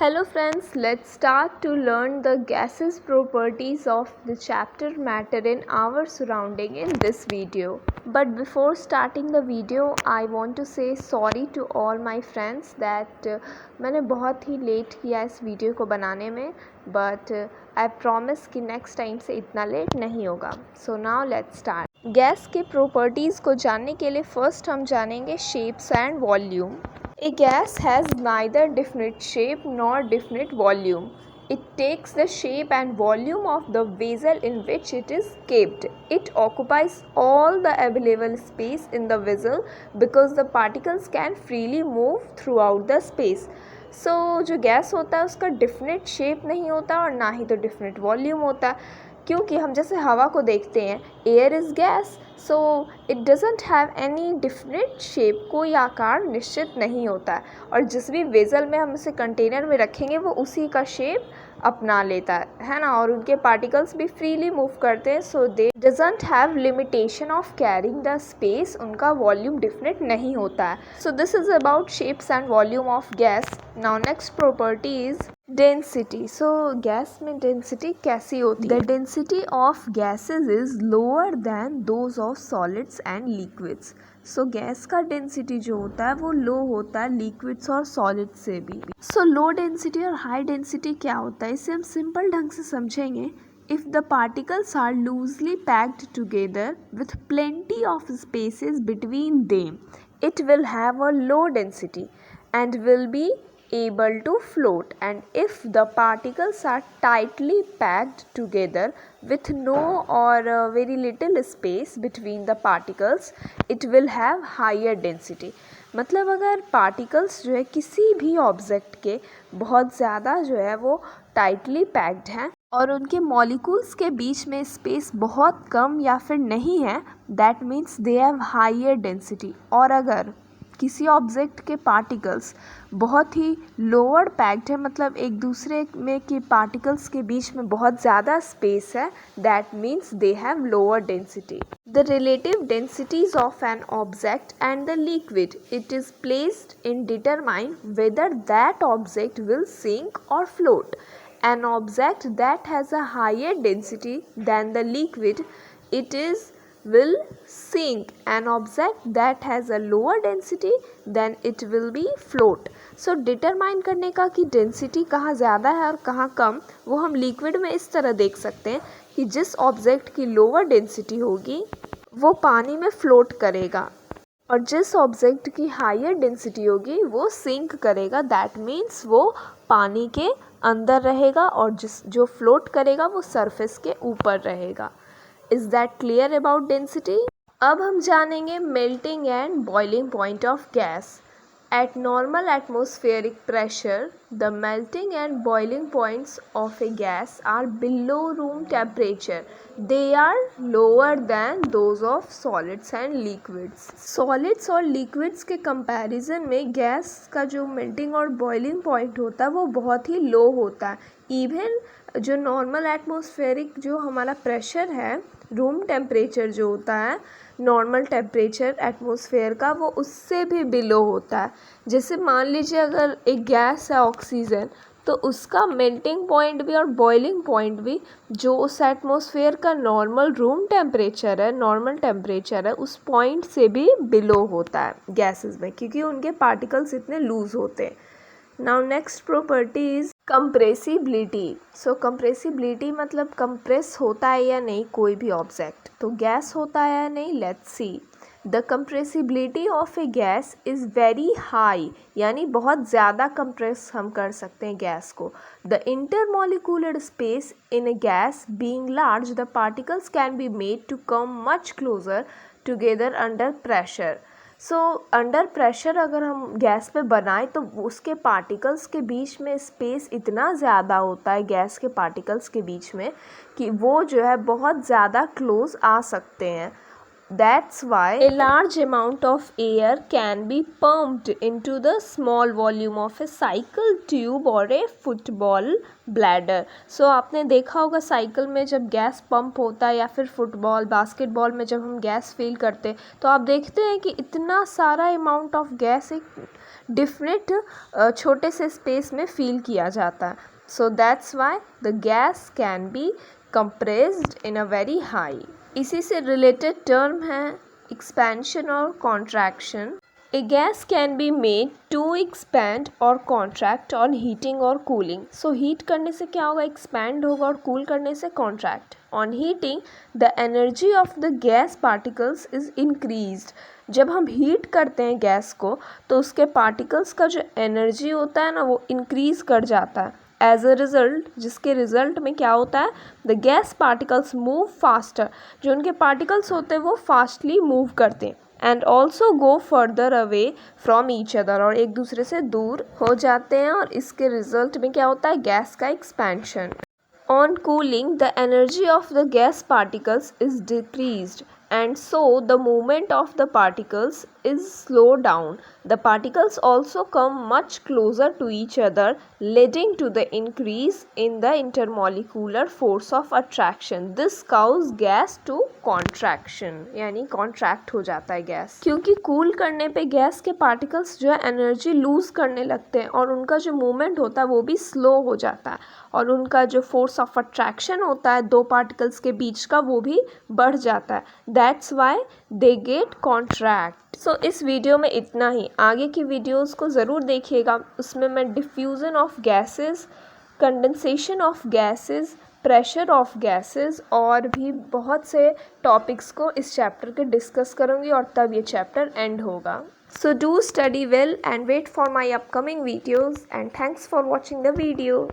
Hello friends, let's start to learn the gases properties of the chapter matter in our surrounding in this video. But before starting the video, I want to say sorry to all my friends that मैंने बहुत ही late किया इस video को बनाने में, but I promise कि next time से इतना लेट नहीं होगा. So now let's start. Gas के properties को जानने के लिए first हम जानेंगे shapes and volume. A gas has neither definite shape nor definite volume. It takes the shape and volume of the vessel in which it is kept. It occupies all the available space in the vessel because the particles can freely move throughout the space. So जो gas होता है उसका definite shape नहीं होता और ना ही तो definite volume होता, क्योंकि हम जैसे हवा को देखते हैं, air is gas, so it doesn't have any definite shape, कोई आकार निश्चित नहीं होता है, और जिस भी वेजल में हम इसे कंटेनर में रखेंगे वो उसी का शेप अपना लेता है ना, और उनके पार्टिकल्स भी फ्रीली मूव करते हैं, so they doesn't have limitation of carrying the space, उनका वॉल्यूम डिफिनेट नहीं होता है. So this is about shapes and volume of gas. Now next property is density. So gas में डेंसिटी कैसी होती है? The density of gases is lower than those of solids and liquids. So gas का density जो होता है वो लो होता है लिक्विड्स और सॉलिड्स से भी. सो लो डेंसिटी और हाई डेंसिटी क्या होता है, इसे हम सिंपल ढंग से समझेंगे. If the particles are loosely packed together with plenty of spaces between them, it will have a low density and will be able to float. And if the particles are tightly packed together with no or very little space between the particles, it will have higher density. मतलब अगर particles जो है किसी भी object के बहुत ज़्यादा जो है वो टाइटली पैक्ड हैं और उनके मॉलिक्यूल्स के बीच में स्पेस बहुत कम या फिर नहीं है, that means they have higher density. और अगर किसी ऑब्जेक्ट के पार्टिकल्स बहुत ही लोअर पैक्ड है, मतलब एक दूसरे में के पार्टिकल्स के बीच में बहुत ज़्यादा स्पेस है, that means they have lower density. The relative densities of an object and the liquid it is placed in determine whether that object will sink और float. An object that has a higher density than the liquid, it will sink. An object that has a lower density, then it will be float. So determine करने का कि density कहाँ ज़्यादा है और कहाँ कम, वो हम liquid में इस तरह देख सकते हैं कि जिस object की lower density होगी वो पानी में float करेगा और जिस ऑब्जेक्ट की हायर डेंसिटी होगी वो सिंक करेगा. दैट मीन्स वो पानी के अंदर रहेगा और जो फ्लोट करेगा वो सरफेस के ऊपर रहेगा. Is that clear about density? अब हम जानेंगे melting and boiling point of gas. At normal atmospheric pressure, the melting and boiling points of a gas are below room temperature. They are lower than those of solids and liquids. Solids और liquids के comparison में gas का जो melting और boiling point होता है वो बहुत ही low होता है. Even जो नॉर्मल एटमॉस्फेरिक जो हमारा प्रेशर है, रूम टेम्परेचर जो होता है, नॉर्मल टेम्परेचर एटमॉस्फेयर का, वो उससे भी बिलो होता है. जैसे मान लीजिए अगर एक गैस है ऑक्सीजन, तो उसका मेल्टिंग पॉइंट भी और बॉइलिंग पॉइंट भी जो उस एटमॉस्फेयर का नॉर्मल रूम टेम्परेचर है, नॉर्मल टेम्परेचर है, उस पॉइंट से भी बिलो होता है गैसेस में, क्योंकि उनके पार्टिकल्स इतने लूज होते हैं. Now next property is compressibility. So compressibility मतलब कंप्रेस होता है या नहीं कोई भी ऑब्जेक्ट, तो गैस होता है या नहीं, let's see. The compressibility of A gas is very high, यानी बहुत ज़्यादा कंप्रेस हम कर सकते हैं गैस को. The intermolecular space in a gas being large, the particles can be made to come much closer together under pressure. So under pressure अगर हम गैस पे बनाएं तो उसके पार्टिकल्स के बीच में स्पेस इतना ज़्यादा होता है गैस के पार्टिकल्स के बीच में कि वो जो है बहुत ज़्यादा क्लोज आ सकते हैं. That's why a large amount of air can be pumped into the small volume of a cycle tube or a football bladder. So आपने देखा होगा साइकिल में जब गैस पंप होता है या फिर फुटबॉल बास्केटबॉल में जब हम गैस फिल करते हैं तो आप देखते हैं कि इतना सारा अमाउंट ऑफ गैस एक डिफरेंट छोटे से स्पेस में फील किया जाता है. So that's why the gas can be compressed in a very high. इसी से रिलेटेड टर्म है एक्सपेंशन और contraction. A gas can be made to expand और कॉन्ट्रैक्ट ऑन हीटिंग और कूलिंग. सो हीट करने से क्या होगा, एक्सपैंड होगा, और कूल करने से contract. On heating the energy of the gas particles is increased. जब हम हीट करते हैं गैस को तो उसके पार्टिकल्स का जो एनर्जी होता है ना वो इंक्रीज़ कर जाता है. एज अ रिज़ल्ट, जिसके रिज़ल्ट में क्या होता है, the gas particles move faster. जो उनके पार्टिकल्स होते हैं वो फास्टली मूव करते हैं and also go further away from each other, और एक दूसरे से दूर हो जाते हैं, और इसके रिज़ल्ट में क्या होता है, गैस का expansion. On cooling the energy of the gas particles is decreased and so the movement of the particles is slowed down. The particles also come much closer to each other, leading to the increase in the intermolecular force of attraction. This causes gas to contraction, यानी contract हो जाता है gas. क्योंकि cool करने पे gas के particles जो है एनर्जी लूज करने लगते हैं और उनका जो मूवमेंट होता है वो भी स्लो हो जाता है, और उनका जो फोर्स ऑफ अट्रैक्शन होता है दो पार्टिकल्स के बीच का वो भी बढ़ जाता है. That's why they get contract. So इस वीडियो में इतना ही. आगे की वीडियोस को ज़रूर देखिएगा, उसमें मैं diffusion of gases, condensation of gases, pressure of gases और भी बहुत से टॉपिक्स को इस चैप्टर के डिस्कस करूँगी, और तब ये चैप्टर एंड होगा. So do study well and wait for my upcoming videos, and thanks for watching the video.